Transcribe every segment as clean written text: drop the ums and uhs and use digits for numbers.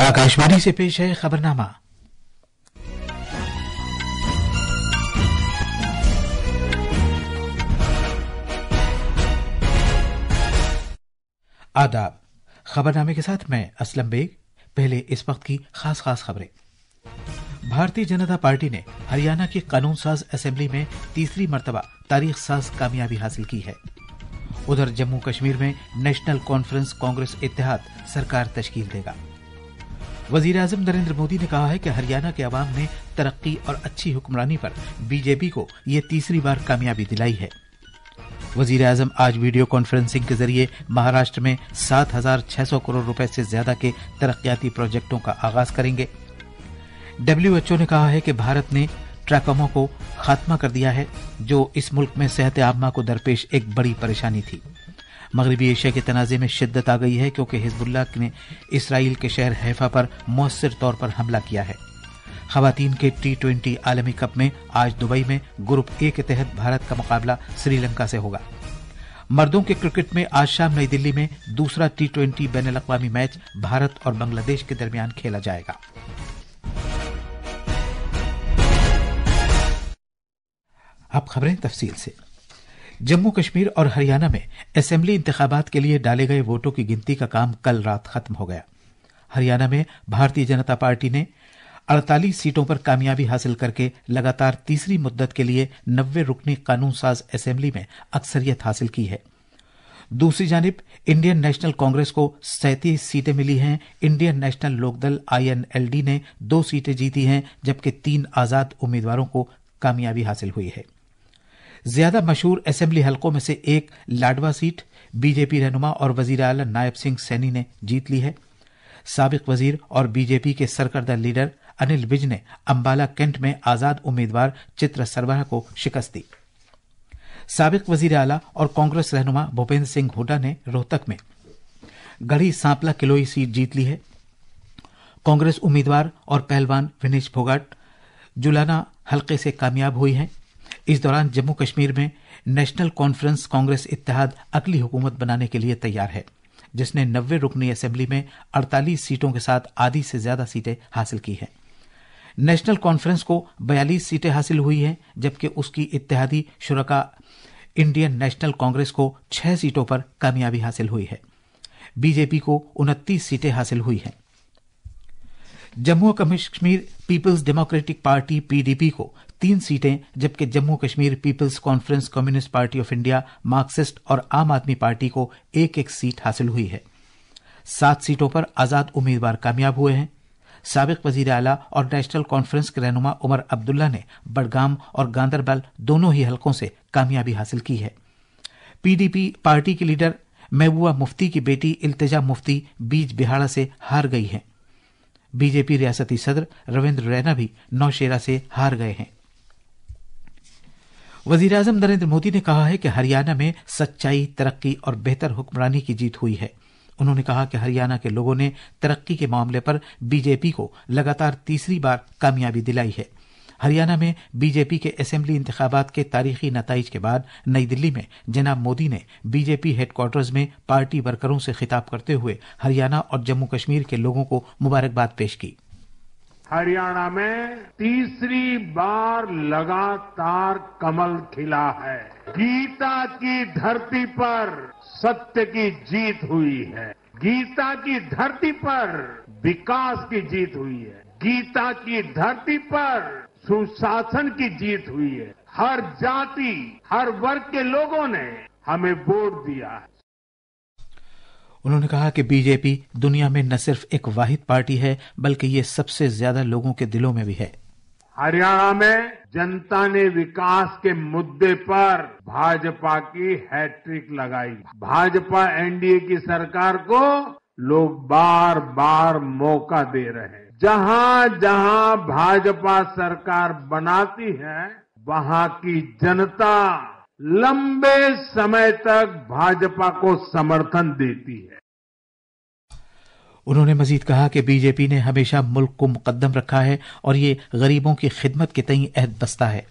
आकाशवाणी से पेश है खबरनामा। आदाब। खबरनामे के साथ मैं असलम बेग। पहले इस वक्त की खास खबरें। भारतीय जनता पार्टी ने हरियाणा की कानून साज असेंबली में तीसरी मर्तबा तारीख साज कामयाबी हासिल की है। उधर जम्मू कश्मीर में नेशनल कॉन्फ्रेंस कांग्रेस इत्तेहाद सरकार तश्कील देगा। वजीर आजम नरेंद्र मोदी ने कहा है कि हरियाणा के अवाम ने तरक्की और अच्छी हुक्मरानी पर बीजेपी को यह तीसरी बार कामयाबी दिलाई है। वजीर आजम आज वीडियो कॉन्फ्रेंसिंग के जरिए महाराष्ट्र में 7,600 करोड़ रुपए से ज्यादा के तरक्याती प्रोजेक्टों का आगाज करेंगे। WHO ने कहा है कि भारत ने ट्रैकोमा को खात्मा कर दिया है, जो इस मुल्क में सेहत आम्मा को दरपेश एक बड़ी परेशानी थी। मगरबी एशिया के तनाज़े में शिद्दत आ गई है क्योंकि हिजबुल्लाह ने इसराइल के शहर हैफा पर मौसर तौर पर हमला किया है। खवातीन के T20 आलमी कप में आज दुबई में ग्रुप ए के तहत भारत का मुकाबला श्रीलंका से होगा। मर्दों के क्रिकेट में आज शाम नई दिल्ली में दूसरा T20 बैनुल-अक़वामी मैच भारत और बांग्लादेश के दरमियान खेला जाएगा। अब खबरें तफसील से। जम्मू कश्मीर और हरियाणा में असेंबली इंतखाबात के लिए डाले गए वोटों की गिनती का काम कल रात खत्म हो गया। हरियाणा में भारतीय जनता पार्टी ने 48 सीटों पर कामयाबी हासिल करके लगातार तीसरी मुद्दत के लिए 90 रुकनी कानून साज असेंबली में अक्सरियत हासिल की है। दूसरी जानिब इंडियन नेशनल कांग्रेस को 37 सीटें मिली हैं। इंडियन नेशनल लोकदल INLD ने 2 सीटें जीती हैं, जबकि 3 आजाद उम्मीदवारों को कामयाबी हासिल हुई है। ज्यादा मशहूर असेंबली हलकों में से एक लाडवा सीट बीजेपी रहनुमा और वजीर आला नायब सिंह सैनी ने जीत ली है। साबिक वजीर और बीजेपी के सरकर्दा लीडर अनिल विज ने अंबाला कैंट में आजाद उम्मीदवार चित्रा सरवरा को शिकस्त दी। साबिक वजीर आला और कांग्रेस रहनुमा भूपेंद्र सिंह हुड्डा ने रोहतक में गढ़ी सांपला किलोई सीट जीत ली है। कांग्रेस उम्मीदवार और पहलवान विनेश फोगाट जुलाना हलके से कामयाब हुई हैं। इस दौरान जम्मू कश्मीर में नेशनल कॉन्फ्रेंस कांग्रेस इत्तेहाद अगली हुकूमत बनाने के लिए तैयार है, जिसने 90 रुकनी असेंबली में 48 सीटों के साथ आधी से ज्यादा सीटें हासिल की हैं। नेशनल कॉन्फ्रेंस को 42 सीटें हासिल हुई हैं, जबकि उसकी इत्तेहादी शुरका इंडियन नेशनल कांग्रेस को 6 सीटों पर कामयाबी हासिल हुई है। बीजेपी को 29 सीटें हासिल हुई हैं। Jammu Kashmir Peoples Democratic Party PDP को 3 सीटें, जबकि Jammu Kashmir Peoples Conference Communist Party of India, Marxist और आम आदमी पार्टी को 1-1 सीट हासिल हुई है। 7 सीटों पर आजाद उम्मीदवार कामयाब हुए हैं। साबिक वजीर आला और नेशनल कॉन्फ्रेंस के रहनुमा उमर अब्दुल्ला ने बडगाम और गांदरबल दोनों ही हलकों से कामयाबी हासिल की है। PDP पार्टी की लीडर महबूबा मुफ्ती की बेटी इल्तिजा मुफ्ती बीज बिहाड़ा से हार गई हैं। बीजेपी रियासती सदर रविंद्र रैना भी नौशेरा से हार गए हैं। वजीर आजम नरेंद्र मोदी ने कहा है कि हरियाणा में सच्चाई, तरक्की और बेहतर हुक्मरानी की जीत हुई है। उन्होंने कहा कि हरियाणा के लोगों ने तरक्की के मामले पर बीजेपी को लगातार तीसरी बार कामयाबी दिलाई है। हरियाणा में बीजेपी के असेंबली इंतखाबात के तारीखी नताइज के बाद नई दिल्ली में जनाब मोदी ने बीजेपी हेडक्वार्टर्स में पार्टी वर्करों से खिताब करते हुए हरियाणा और जम्मू कश्मीर के लोगों को मुबारकबाद पेश की। हरियाणा में तीसरी बार लगातार कमल खिला है। गीता की धरती पर सत्य की जीत हुई है। गीता की धरती पर विकास की जीत हुई है। गीता की धरती पर सुशासन की जीत हुई है। हर जाति, हर वर्ग के लोगों ने हमें वोट दिया है। उन्होंने कहा कि बीजेपी दुनिया में न सिर्फ एक वाहिद पार्टी है, बल्कि ये सबसे ज्यादा लोगों के दिलों में भी है। हरियाणा में जनता ने विकास के मुद्दे पर भाजपा की हैट्रिक लगाई। भाजपा NDA की सरकार को लोग बार बार मौका दे रहे हैं। जहां जहां भाजपा सरकार बनाती है, वहां की जनता लंबे समय तक भाजपा को समर्थन देती है। उन्होंने मजीद कहा कि बीजेपी ने हमेशा मुल्क को मुकद्दम रखा है और ये गरीबों की खिदमत के तई अहद बस्ता है।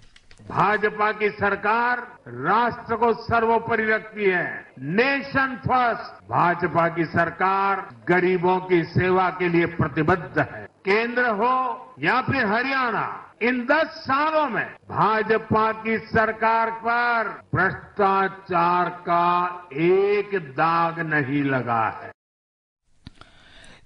भाजपा की सरकार राष्ट्र को सर्वोपरि रखती है। Nation first. भाजपा की सरकार गरीबों की सेवा के लिए प्रतिबद्ध है। केंद्र हो या फिर हरियाणा, इन 10 सालों में भाजपा की सरकार पर भ्रष्टाचार का एक दाग नहीं लगा है।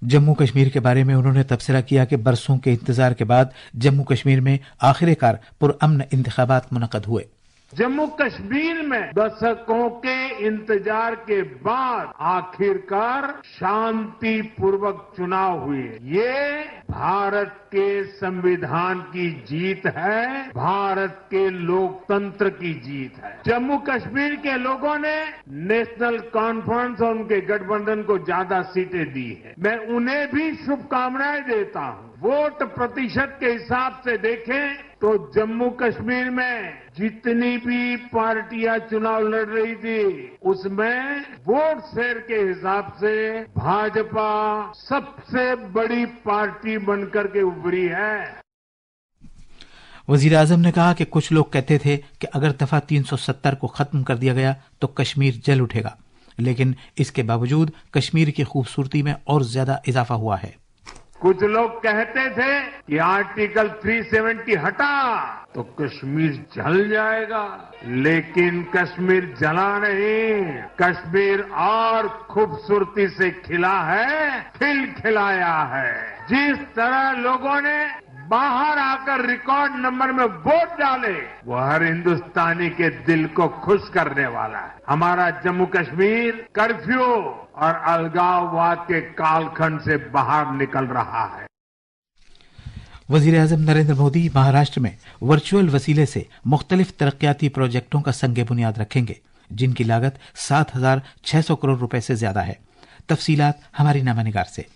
जम्मू कश्मीर के बारे में उन्होंने तबसरा किया कि बरसों के इंतजार के बाद जम्मू कश्मीर में आखिरकार पुरअमन इंतखाबात मुनक्कद हुए। जम्मू कश्मीर में दशकों के इंतजार के बाद आखिरकार शांतिपूर्वक चुनाव हुए। ये भारत के संविधान की जीत है, भारत के लोकतंत्र की जीत है। जम्मू कश्मीर के लोगों ने नेशनल कॉन्फ्रेंस और उनके गठबंधन को ज्यादा सीटें दी है। मैं उन्हें भी शुभकामनाएं देता हूं। वोट प्रतिशत के हिसाब से देखें तो जम्मू कश्मीर में जितनी भी पार्टियां चुनाव लड़ रही थी उसमें वोट शेयर के हिसाब से भाजपा सबसे बड़ी पार्टी बनकर के उभरी है। वजीर आजम ने कहा कि कुछ लोग कहते थे कि अगर दफा 370 को खत्म कर दिया गया तो कश्मीर जल उठेगा, लेकिन इसके बावजूद कश्मीर की खूबसूरती में और ज्यादा इजाफा हुआ है। कुछ लोग कहते थे कि आर्टिकल 370 हटा तो कश्मीर जल जाएगा, लेकिन कश्मीर जला नहीं, कश्मीर और खूबसूरती से खिला है, खिलाया है। जिस तरह लोगों ने बाहर आकर रिकॉर्ड नंबर में वोट डाले वो हर हिंदुस्तानी के दिल को खुश करने वाला है। हमारा जम्मू कश्मीर कर्फ्यू और अलगाववाद के कालखंड से बाहर निकल रहा है। वजीर आजम नरेंद्र मोदी महाराष्ट्र में वर्चुअल वसीले से मुख्तलिफ तरक्याती प्रोजेक्टों का संग बुनियाद रखेंगे, जिनकी लागत 7,600 करोड़ रुपए से ज्यादा है। तफसीलात हमारी नामानिगार से।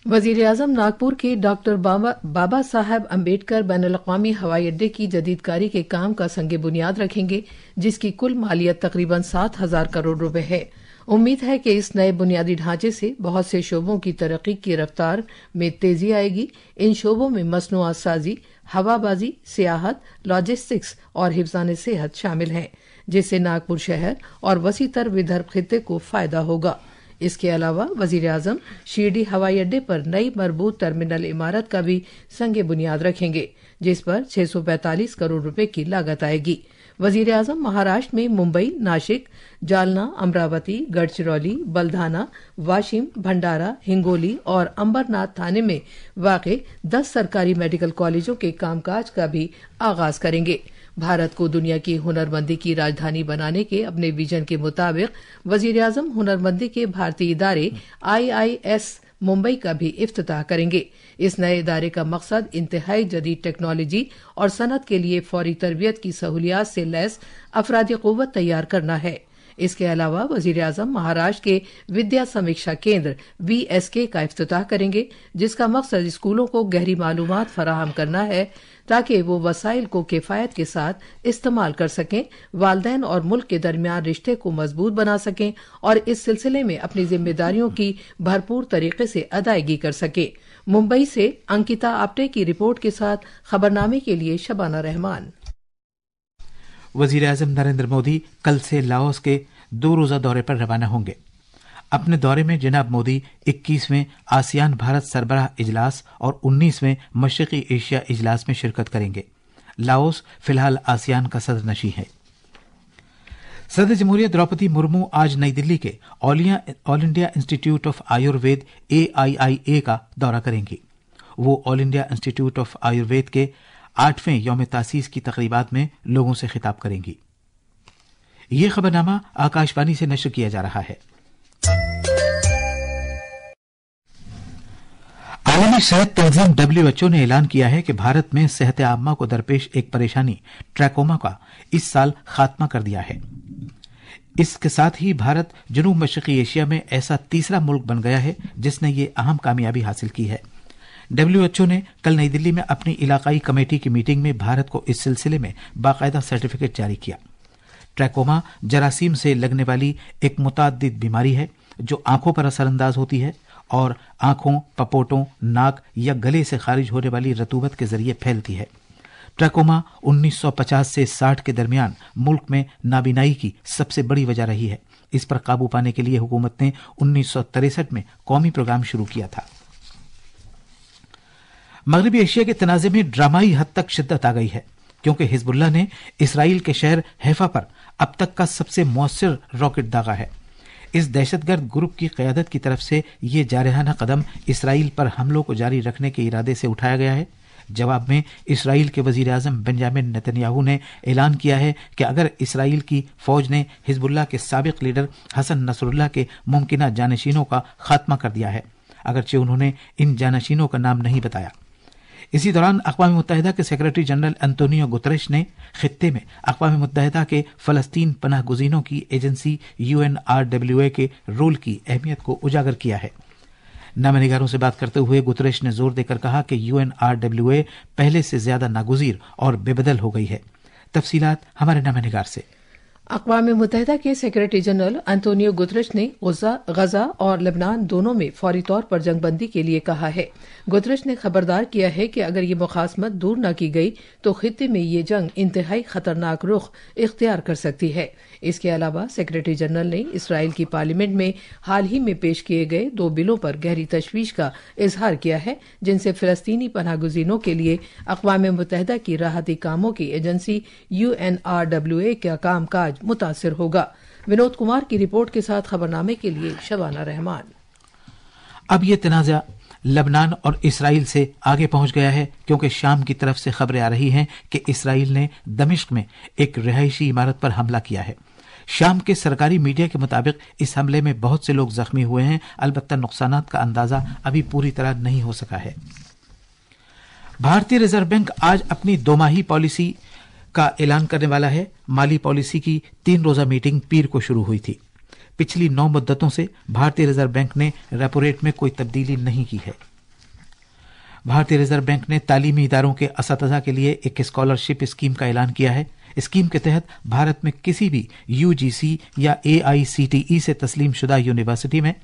वजीर आजम नागपुर के डॉक्टर बाबा साहब अम्बेडकर बैनुल-अक़वामी हवाई अड्डे की जदीदकारी के काम का संग बुनियाद रखेंगे, जिसकी कुल मालियत तकरीबन 7,000 करोड़ रुपए है। उम्मीद है कि इस नए बुनियादी ढांचे से बहुत से शोबों की तरक्की की रफ्तार में तेजी आएगी। इन शोबों में मसनूआत साजी, हवाबाजी, सियाहत, लॉजिस्टिक्स और हिफ्ज़ान सेहत शामिल हैं, जिससे नागपुर शहर और वसीतर विदर्भ खित्ते को फायदा होगा। इसके अलावा वजीर आजम शिरडी हवाई अड्डे पर नई मरबूत टर्मिनल इमारत का भी संग बुनियाद रखेंगे, जिस पर 645 करोड़ रुपए की लागत आएगी। वजीर आजम महाराष्ट्र में मुंबई, नासिक, जालना, अमरावती, गढ़चिरौली, बलधाना, वाशिम, भंडारा, हिंगोली और अंबरनाथ थाने में वाक़े 10 सरकारी मेडिकल कॉलेजों के कामकाज का भी आगाज करेंगे। भारत को दुनिया की हुनरमंदी की राजधानी बनाने के अपने विजन के मुताबिक वजीर आजम हुनरमंदी के भारतीय इदारे IIS मुंबई का भी इफ्तिताह करेंगे। इस नए इदारे का मकसद इंतहाई जदीद टेक्नोलॉजी और सनत के लिए फौरी तरबियत की सहूलियात से लैस अफरादी क़ुव्वत तैयार करना है। इसके अलावा वजीर आजम महाराष्ट्र के विद्या समीक्षा केंद्र VSK का इफ्तिताह करेंगे, जिसका मकसद स्कूलों को गहरी मालूमात फराहम करना है ताकि वो वसाइल को किफायत के साथ इस्तेमाल कर सकें, वालदैन और मुल्क के दरमियान रिश्ते को मजबूत बना सकें और इस सिलसिले में अपनी जिम्मेदारियों की भरपूर तरीके से अदायगी कर सके। मुंबई से अंकिता आप्टे की रिपोर्ट के साथ खबरनामे के लिए शबाना रहमान। वजीर आजम नरेंद्र मोदी कल से लाओस के 2 रोजा दौरे पर रवाना होंगे। अपने दौरे में जनाब मोदी 21वें आसियान भारत सरबराह इजलास और 19वें मशरकी एशिया इजलास में शिरकत करेंगे। लाओस फिलहाल आसियान का सदरनशीं है। सदर जमहूरियत द्रौपदी मुर्मू आज नई दिल्ली के all India institute of Ayurveda AIIA का दौरा करेंगी। वो all India institute of Ayurveda के 8वें यौम तासीस की तकरीबात में लोगों से खिताब करेंगी। ये खबरनामा आकाशवाणी से नश्र किया जा रहा है। आलमी सेहत तंजीम WHO ने ऐलान किया है कि भारत में सेहत आम्मा को दरपेश एक परेशानी ट्रैकोमा का इस साल खात्मा कर दिया है। इसके साथ ही भारत जनूब मशरकी एशिया में ऐसा तीसरा मुल्क बन गया है जिसने ये अहम कामयाबी हासिल की है। WHO ने कल नई दिल्ली में अपनी इलाकाई कमेटी की मीटिंग में भारत को इस सिलसिले में बाकायदा सर्टिफिकेट जारी किया। ट्रैकोमा जरासीम से लगने वाली एक मुतअद्दिद बीमारी है जो आंखों पर असरअंदाज होती है और आंखों, पपोटों, नाक या गले से खारिज होने वाली रतूबत के जरिए फैलती है। ट्रैकोमा 1950 से 60 के दरमियान मुल्क में नाबीनाई की सबसे बड़ी वजह रही है। इस पर काबू पाने के लिए हुकूमत ने 1963 में कौमी प्रोग्राम शुरू किया था। मगरबी एशिया के तनाज़े में ड्रामाई हद तक शिद्दत आ गई है, क्योंकि हिजबुल्लाह ने इसराइल के शहर हैफा पर अब तक का सबसे मौसर रॉकेट दागा है। इस दहशतगर्द ग्रुप की क़यादत की तरफ से यह जारहाना कदम इसराइल पर हमलों को जारी रखने के इरादे से उठाया गया है। जवाब में इसराइल के वजीर आज़म बेंजामिन नेतन्याहू ने ऐलान किया है कि अगर इसराइल की फौज ने हिजबुल्लाह के साबिक लीडर हसन नसरुल्लाह के मुमकिना जानशीनों का खात्मा कर दिया है, अगरचे उन्होंने इन जानशीनों का नाम नहीं बताया। इसी दौरान अक़वाम मुत्तहिदा के सेक्रेटरी जनरल एंटोनियो गुतरेश ने खित्ते में अक़वाम मुत्तहिदा के फ़लस्तीन पनाह गुज़ीनों की एजेंसी UNRWA के रोल की अहमियत को उजागर किया है। नामनिगारों से बात करते हुए गुतरेश ने जोर देकर कहा कि UNRWA पहले से ज्यादा नागुज़ीर और बेबदल हो गई है। तफसीलात हमारे नामनिगार से। अक़वाम मुत्तहिदा के सेक्रेटरी जनरल एंटोनियो गुतरेश ने गजा और लेबनान दोनों में फौरी तौर पर जंगबंदी के लिए कहा है। गुतरेश ने खबरदार किया है कि अगर ये मुखासमत दूर न की गई तो खित्ते में ये जंग इंतहाई खतरनाक रुख इख्तियार कर सकती है। इसके अलावा सेक्रेटरी जनरल ने इसराइल की पार्लियामेंट में हाल ही में पेश किए गए 2 बिलों पर गहरी तशवीश का इजहार किया है, जिनसे फिलिस्तीनी पनाहगुज़ीनों के लिए अक़वाम मुत्तहिदा की राहती कामों की एजेंसी UNRWA का कामकाज मुतासिर होगा। विनोद कुमार की रिपोर्ट के साथ खबरनामे के लिए शबाना रहमान। अब ये तनाज़ा लबनान और इसराइल से आगे पहुंच गया है, क्योंकि शाम की तरफ से खबरें आ रही हैं कि इसराइल ने दमिश्क में एक रिहायशी इमारत पर हमला किया है। शाम के सरकारी मीडिया के मुताबिक इस हमले में बहुत से लोग जख्मी हुए हैं, अलबत्ता नुकसानात का अंदाजा अभी पूरी तरह नहीं हो सका है। भारतीय रिजर्व बैंक आज अपनी 2 माही पॉलिसी का ऐलान करने वाला है। माली पॉलिसी की 3 रोजा मीटिंग पीर को शुरू हुई थी। पिछली 9 मुद्दतों से भारतीय रिजर्व बैंक ने रेपो रेट में कोई तब्दीली नहीं की है। भारतीय रिजर्व बैंक ने तालीमी इदारों के असातिज़ा के लिए एक स्कॉलरशिप स्कीम का ऐलान किया है। स्कीम के तहत भारत में किसी भी UGC या AICTE से तस्लीम शुदा यूनिवर्सिटी में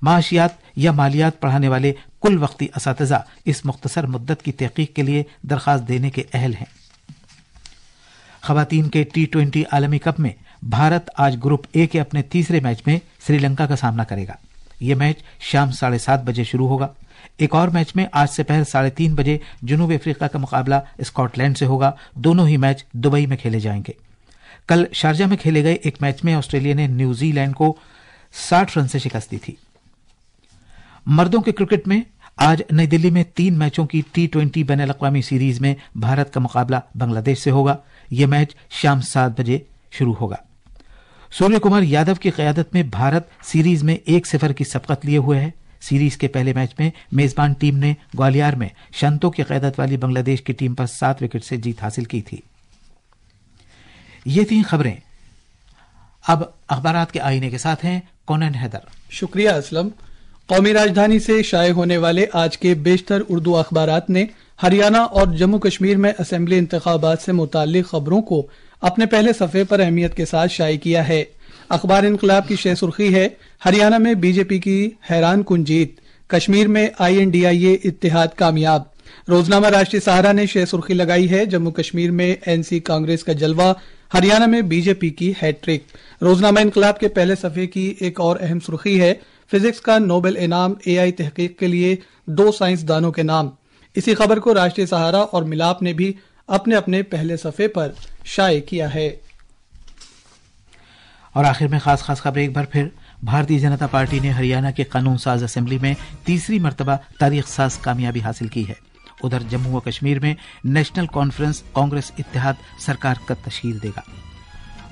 माशियात या मालियात पढ़ाने वाले कुल वक्ती असातिज़ा इस मुख्तसर मुद्दत की तहकीक के लिए दरख्वास्त देने के अहल हैं। ख़वातीन के T20 आलमी कप में भारत आज ग्रुप A के अपने तीसरे मैच में श्रीलंका का सामना करेगा। यह मैच शाम 7:30 बजे शुरू होगा। एक और मैच में आज से पहर 3:30 बजे जनूबी अफ्रीका का मुकाबला स्कॉटलैंड से होगा। दोनों ही मैच दुबई में खेले जाएंगे। कल शारजा में खेले गए एक मैच में ऑस्ट्रेलिया ने न्यूजीलैंड को 60 रन से शिकस्त दी थी। मर्दों के क्रिकेट में आज नई दिल्ली में 3 मैचों की T20 बैनुल-अक़वामी सीरीज में भारत का मुकाबला बांग्लादेश से होगा। यह मैच शाम 7 बजे शुरू होगा। सूर्य कुमार यादव की क़यादत में भारत सीरीज में 1-0 की सबकत लिए हुए है। सीरीज के पहले मैच में मेजबान टीम ने ग्वालियर में शंतो की क़यादत वाली बांग्लादेश की टीम पर 7 विकेट से जीत हासिल की थी। ये 3 खबरें। अब अखबारात के आईने के साथ हैं कोनन हैदर। शुक्रिया असलम। कौमी राजधानी से शाये होने वाले आज के बेशतर उर्दू अखबारात ने हरियाणा और जम्मू कश्मीर में असेंबली इंतखाबात से मुताल्लिक खबरों को अपने पहले सफ़े पर अहमियत के साथ शाये किया है। अखबार इनकलाब की शेर सुर्खी है, हरियाणा में बीजेपी की हैरान कुन जीत, कश्मीर में INDIA इत्तेहाद कामयाब। रोजनामा राष्ट्रीय सहारा ने शेर सुर्खी लगाई है, जम्मू कश्मीर में NC कांग्रेस का जलवा, हरियाणा में बीजेपी की हैट्रिक। रोजनामा इनकलाब के पहले सफ़े की एक और अहम सुर्खी है, फिजिक्स का नोबेल इनाम AI तहकीक के लिए 2 साइंसदानों के नाम। इसी खबर को राष्ट्रीय सहारा और मिलाप ने भी अपने अपने पहले सफ़े पर शाये किया है। और आखिर में खास खबर एक बार फिर, भारतीय जनता पार्टी ने हरियाणा के कानून साज असेंबली में तीसरी मर्तबा तारीख साज कामयाबी हासिल की है। उधर जम्मू व कश्मीर में नेशनल कॉन्फ्रेंस कांग्रेस इत्तेहाद सरकार का तश्कील देगा।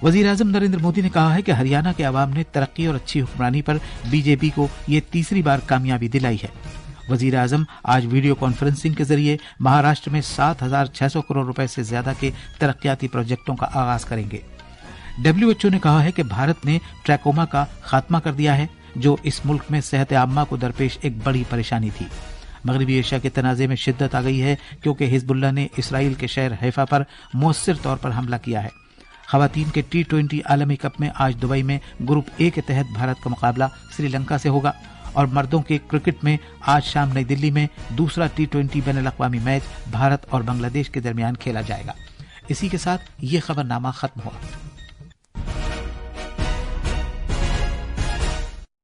वजीर आजम नरेंद्र मोदी ने कहा है कि हरियाणा के अवाम ने तरक्की और अच्छी हुक्मरानी पर बीजेपी को ये तीसरी बार कामयाबी दिलाई है। वजीर आजम आज वीडियो कॉन्फ्रेंसिंग के जरिए महाराष्ट्र में 7,600 करोड़ रुपए से ज्यादा के तरक्याती प्रोजेक्टों का आगाज करेंगे। WHO ने कहा है कि भारत ने ट्रैकोमा का खात्मा कर दिया है, जो इस मुल्क में सेहत आम्मा को दरपेश एक बड़ी परेशानी थी। मगरबी एशिया के तनाज़े में शिद्दत आ गई है, क्योंकि हिजबुल्लाह ने इसराइल के शहर हैफा पर मौसर तौर पर हमला किया है। ख़वातीन के T20 आलमी कप में आज दुबई में ग्रुप A के तहत भारत का मुकाबला श्रीलंका से होगा और मर्दों के क्रिकेट में आज शाम नई दिल्ली में दूसरा T20 बैनुल-अक़वामी मैच भारत और बांग्लादेश के दरमियान खेला जाएगा। इसी के साथ ये खबरनामा खत्म हुआ।